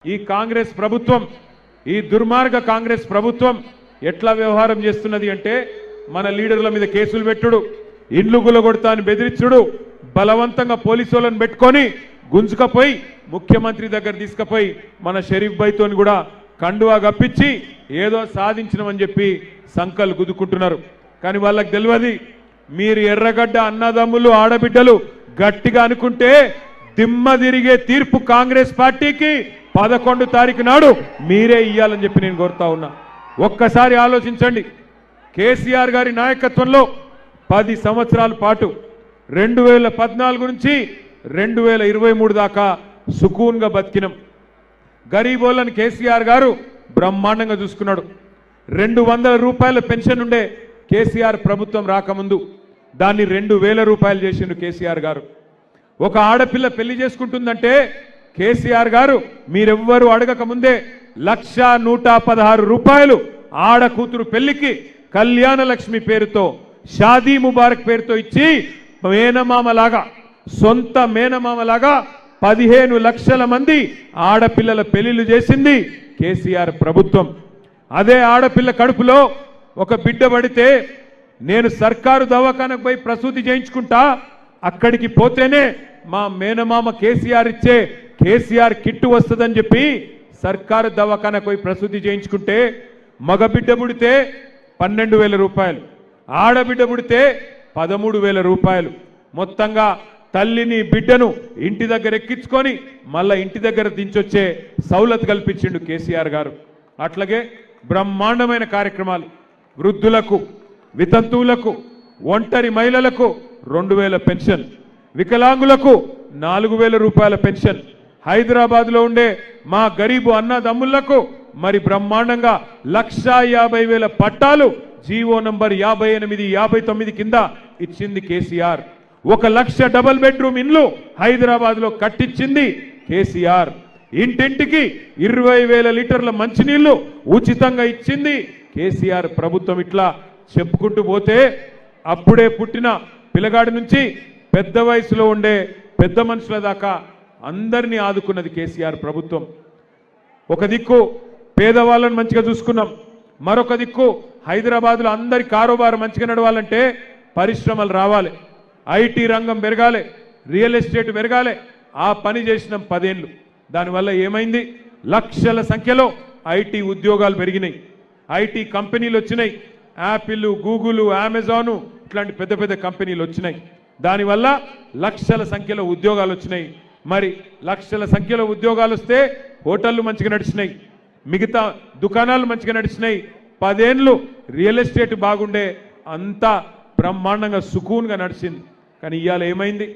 ఈ కాంగ్రెస్ ప్రభుత్వం ఈ దుర్మార్గ కాంగ్రెస్ ప్రభుత్వం ఎట్లా వ్యవహారం చేస్తున్నది అంటే మన లీడర్ల మీద కేసులు పెట్టుడు ఇండ్లు గులగొడతా అని బెదిరించుడు బలవంతంగా పోలీసులను పెట్టుకొని గుంజుకపోయి ముఖ్యమంత్రి దగ్గర తీసుకుపోయి మన షరీఫ్ భాయ్తోని కూడా కండువా గప్పించి ఏదో సాధించమని చెప్పి సంకల్ గుద్దుకుంటున్నారు కానీ వాళ్ళకి తెలియదు మీరు ఎర్రగడ్డ అన్నదమ్ములు ఆడబిడ్డలు గట్టిగా అనుకుంటే దిమ్మ తిరిగే తీర్పు కాంగ్రెస్ పార్టీకి 11 తారీఖు నాడు మీరే ఇయ్యాలని చెప్పి నేను కోరుతా ఉన్నా ఒక్కసారి ఆలోచించండి కేసీఆర్ గారి నాయకత్వంలో 10 సంవత్సరాల పాటు 2014 నుంచి 2023 దాకా సుకూన్గా బతికినాం గరీబోళ్ళని కేసీఆర్ గారు బ్రహ్మాండంగా చూసుకున్నాడు 200 రూపాయల పెన్షన్ ఉండే కేసీఆర్ ప్రభుత్వం రాకముందు దాన్ని 2000 రూపాయలు చేసిండు కేసీఆర్ గారు ఒక ఆడపిల్ల పెళ్లి చేసుకుంటుందంటే కేసీఆర్ గారు మీరెవ్వరూ అడగక ముందే 1,116 రూపాయలు ఆడ కూతురు పెళ్లికి కళ్యాణ లక్ష్మి పేరుతో షాదీ ముబారక్ పేరుతో ఇచ్చి మేనమామలాగా సొంత మేనమామలాగా 15 లక్షల మంది ఆడపిల్లల పెళ్లిళ్ళు చేసింది కేసీఆర్ ప్రభుత్వం అదే ఆడపిల్ల కడుపులో ఒక బిడ్డ పడితే నేను సర్కారు దవాఖానకు పోయి ప్రసూతి చేయించుకుంటా అక్కడికి పోతేనే మా మేనమామ కేసీఆర్ ఇచ్చే కేసీఆర్ కిట్టు వస్తుందని చెప్పి సర్కారు దవాఖానకు పోయి ప్రసూతి చేయించుకుంటే మగబిడ్డ పుడితే 12,000 రూపాయలు ఆడబిడ్డ పుడితే 13,000 రూపాయలు మొత్తంగా తల్లిని బిడ్డను ఇంటి దగ్గర ఎక్కించుకొని మళ్ళా ఇంటి దగ్గర దించొచ్చే సౌలత్ కల్పించిండు కేసీఆర్ గారు అట్లాగే బ్రహ్మాండమైన కార్యక్రమాలు వృద్ధులకు వితంతువులకు ఒంటరి మహిళలకు 2,000 పెన్షన్ వికలాంగులకు 4,000 రూపాయల పెన్షన్ హైదరాబాద్లో ఉండే మా గరీబు అన్నదమ్ములకు మరి బ్రహ్మాండంగా 1,50,000 పట్టాలు జీవో నంబర్ 58, 59 కింద ఇచ్చింది కేసీఆర్ 1 లక్ష డబుల్ బెడ్రూమ్ ఇండ్లు హైదరాబాద్లో కట్టించింది కేసీఆర్ ఇంటింటికి 20,000 లీటర్ల మంచినీళ్లు ఉచితంగా ఇచ్చింది కేసీఆర్ ప్రభుత్వం ఇట్లా చెప్పుకుంటూ పోతే అప్పుడే పుట్టిన పిల్లగాడి నుంచి పెద్ద వయసులో ఉండే పెద్ద మనుషుల దాకా అందరినీ ఆదుకున్నది కేసీఆర్ ప్రభుత్వం ఒక దిక్కు పేదవాళ్ళని మంచిగా చూసుకున్నాం మరొక దిక్కు హైదరాబాద్లో అందరి కారోబారు మంచిగా నడవాలంటే పరిశ్రమలు రావాలి ఐటీ రంగం పెరగాలి రియల్ ఎస్టేట్ పెరగాలి ఆ పని చేసినాం 10 ఏళ్ళు దానివల్ల ఏమైంది లక్షల సంఖ్యలో ఐటీ ఉద్యోగాలు పెరిగినాయి ఐటీ కంపెనీలు వచ్చినాయి యాపిల్ గూగుల్ అమెజాన్ ఇట్లాంటి పెద్ద పెద్ద కంపెనీలు వచ్చినాయి దానివల్ల లక్షల సంఖ్యలో ఉద్యోగాలు వచ్చినాయి మరి లక్షల సంఖ్యలో ఉద్యోగాలు వస్తే హోటళ్లు మంచిగా నడిచినాయి మిగతా దుకాణాలు మంచిగా నడిచినాయి 10 ఏళ్ళు రియల్ ఎస్టేట్ బాగుండే అంతా బ్రహ్మాండంగా సుకూన్గా నడిచింది కానీ ఇవాళ ఏమైంది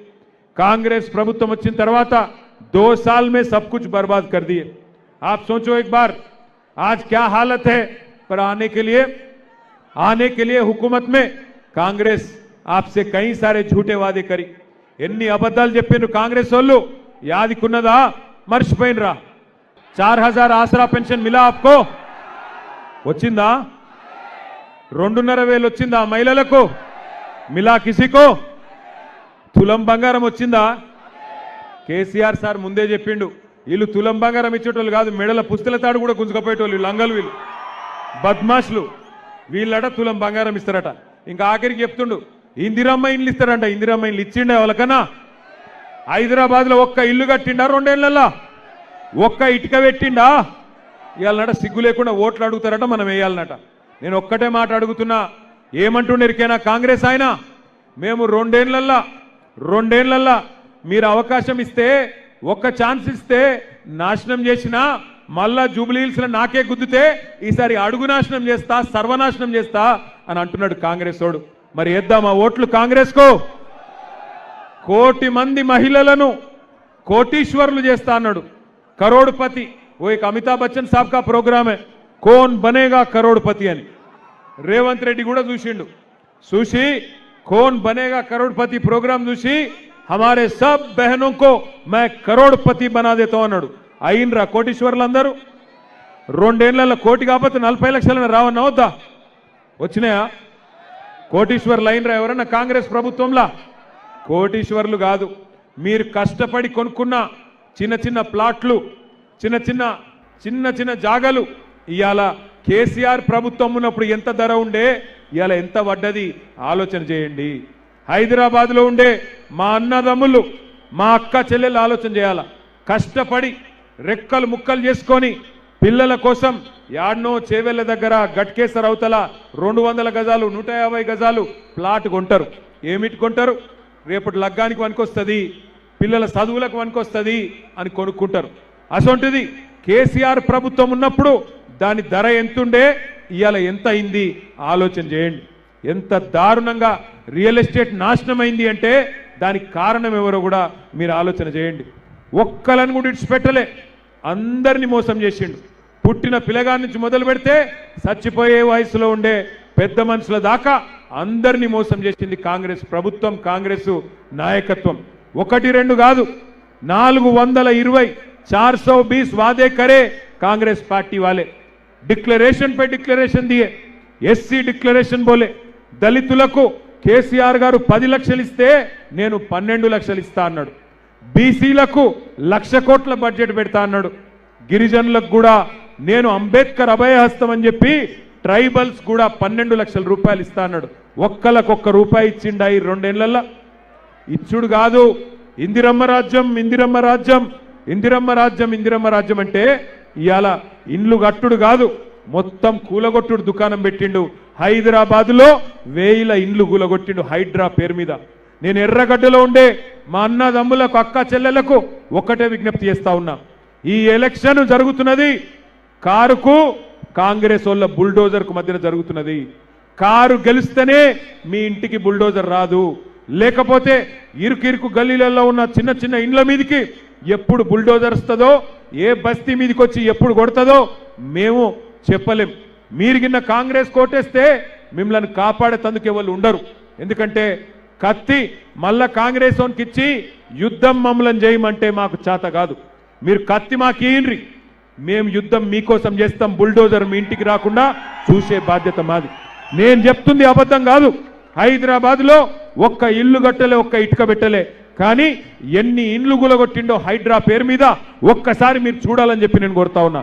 कांग्रेस प्रभुत्व వచ్చిన తర్వాత 2 साल में सब कुछ बर्बाद कर दिए आप सोचो एक बार आज क्या हालत है पर आने के लिए हुकूमत में कांग्रेस आपसे कई सारे झूठे वादे करी ఎన్ని అబద్ధాలు చెప్పిన కాంగ్రెస్ వాళ్ళు యాదికున్నదా మర్చిపోయినరా 4000 ఆసరా పెన్షన్ మిలా आपको వచ్చిందా 2,500 వచ్చిందా మహిళలకు మిలా కిసికో తులం బంగారం వచ్చిందా కేసీఆర్ సార్ ముందే చెప్పిండు వీళ్ళు తులం బంగారం ఇచ్చేటోళ్ళు కాదు మెడల పుస్తల తాడు కూడా గుంజుకపోయేటోళ్ళు లంగలు వీళ్ళు బద్మాష్లు వీళ్ళట తులం బంగారం ఇస్తారట ఇంకా ఆఖరికి చెప్తుండు ఇందిరమ్మ ఇల్లు ఇస్తారంట ఇందిరమ్మ ఇల్లు ఇచ్చిండే వాళ్ళకన్నా హైదరాబాద్లో ఒక్క ఇల్లు కట్టిండా 2 ఏళ్లలో ఒక్క ఇటుక పెట్టిండా ఇవాళ సిగ్గు లేకుండా ఓట్లు అడుగుతారట మనం వేయాలన్నట నేను ఒక్కటే మాట అడుగుతున్నా ఏమంటుండేరికైనా కాంగ్రెస్ ఆయన మేము 2 ఏళ్లలో మీరు అవకాశం ఇస్తే ఒక్క ఛాన్స్ ఇస్తే నాశనం చేసినా మళ్ళా జూబ్లీ హిల్స్లో నాకే గుద్దుతే ఈసారి అడుగు నాశనం చేస్తా సర్వనాశనం చేస్తా అని అంటున్నాడు కాంగ్రెస్ వాడు మరి వేద్దామా ఓట్లు కాంగ్రెస్ కు 1 కోటి మంది మహిళలను కోటీశ్వరులు చేస్తా అన్నాడు కరోడ్పతి वो एक अमिताभ बच्चन साहब का प्रोग्राम है कौन बनेगा करोड़पति అని రేవంత్ రెడ్డి కూడా చూసి कौन बनेगा करोड़पति प्रोग्राम చూసి हमारे सब बहनों को मैं करोड़पति बना देता हूं అన్నాడు అయినరా కోటీశ్వరులు అందరూ 2 ఏళ్లలో కోటి కాకపోతే 40 లక్షలను రావన్నా వద్దా వచ్చినాయా కోటీశ్వరులు అయినరా ఎవరన్నా కాంగ్రెస్ ప్రభుత్వంలో కోటీశ్వరులు కాదు మీరు కష్టపడి కొనుక్కున్న చిన్న చిన్న ప్లాట్లు చిన్న చిన్న జాగలు ఇవాళ కేసీఆర్ ప్రభుత్వం ఉన్నప్పుడు ఎంత ధర ఉండే ఇవాళ ఎంత పడ్డది ఆలోచన చేయండి. హైదరాబాద్లో ఉండే మా అన్నదమ్ములు మా అక్క చెల్లెలు ఆలోచన చేయాల. కష్టపడి రెక్కలు ముక్కలు చేసుకొని పిల్లల కోసం యాడ్నో చేవెళ్ళ దగ్గర గట్కేసర్ అవతల 200 గజాలు 150 గజాలు ప్లాట్ కొంటారు. ఏమిటి కొంటారు? రేపటి లగ్గానికి వనుకొస్తుంది, పిల్లల చదువులకు వనుకొస్తుంది అని కొనుక్కుంటారు. అసొంటిది కేసీఆర్ ప్రభుత్వం ఉన్నప్పుడు దాని ధర ఎంతుండే ఇవాళ ఎంత అయింది ఆలోచన చేయండి. ఎంత దారుణంగా రియల్ ఎస్టేట్ నాశనం అయింది అంటే దానికి కారణం ఎవరో కూడా మీరు ఆలోచన చేయండి. ఒక్కలను కూడా ఇడిచిపెట్టలే, అందరినీ మోసం చేసిండు. పుట్టిన పిల్లగాడి నుంచి మొదలు పెడితే చచ్చిపోయే వయసులో ఉండే పెద్ద మనుషుల దాకా అందరినీ మోసం చేసింది కాంగ్రెస్ ప్రభుత్వం, కాంగ్రెస్ నాయకత్వం. 1-2 కాదు, 420 420 वादे करे कांग्रेस पार्टी वाले. डिक्लेरेशन पे डिक्लेरेशन दिए, एससी डिक्लेरेशन बोले. దళితులకు కేసీఆర్ గారు 10 లక్షలు ఇస్తే నేను 12 లక్షలు ఇస్తా అన్నాడు. బీసీలకు 1,00,000 కోట్ల బడ్జెట్ పెడతా అన్నాడు. గిరిజనులకు కూడా నేను అంబేద్కర్ అభయహస్తం అని చెప్పి ట్రైబల్స్ కూడా 12 లక్షల రూపాయలు ఇస్తా అన్నాడు. ఒక్కలకొక్క రూపాయి ఇచ్చిండా ఈ 2 ఏళ్లలో? ఇచ్చుడు కాదు. ఇందిరమ్మ రాజ్యం ఇందిరమ్మ రాజ్యం ఇందిరమ్మ రాజ్యం ఇందిరమ్మ రాజ్యం అంటే ఇవాళ ఇండ్లు కట్టుడు కాదు, మొత్తం కూలగొట్టుడు దుకాణం పెట్టిండు. హైదరాబాద్లో 1000 ఇండ్లు కూలగొట్టిండు హైడ్రా పేరు మీద. నేను ఎర్రగడ్డలో ఉండే మా అన్నదమ్ములకు అక్క చెల్లెలకు ఒక్కటే విజ్ఞప్తి చేస్తా ఉన్నా. ఈ ఎలక్షన్ జరుగుతున్నది కారుకు కాంగ్రెస్ వాళ్ళ బుల్డోజర్కు మధ్యన జరుగుతున్నది. కారు గెలిస్తేనే మీ ఇంటికి బుల్డోజర్ రాదు, లేకపోతే ఇరుకిరుకు గల్లీలలో ఉన్న చిన్న చిన్న ఇండ్ల మీదకి ఎప్పుడు బుల్డోజర్ వస్తుందో, ఏ బస్తీ మీదకి వచ్చి ఎప్పుడు కొడుతుందో మేము చెప్పలేం. మీరు కింద కాంగ్రెస్ కోటేస్తే మిమ్మల్ని కాపాడేందుకు ఎవరు ఉండరు. ఎందుకంటే కత్తి మళ్ళా కాంగ్రెస్ వానికి ఇచ్చి యుద్ధం మమ్మల్ని చేయమంటే మాకు చేత కాదు. మీరు కత్తి మాకు ఇయ్యండి, మేము యుద్ధం మీకోసం చేస్తాం. బుల్డోజర్ మీ ఇంటికి రాకుండా చూసే బాధ్యత మాది. నేను చెప్తుంది అబద్ధం కాదు. హైదరాబాద్లో ఒక్క ఇల్లు కట్టలే, ఒక్క ఇటుక పెట్టలే, కానీ ఎన్ని ఇండ్లు గులగొట్టిండో హైడ్రా పేరు మీద ఒక్కసారి మీరు చూడాలని చెప్పి నేను కోరుతా ఉన్నా.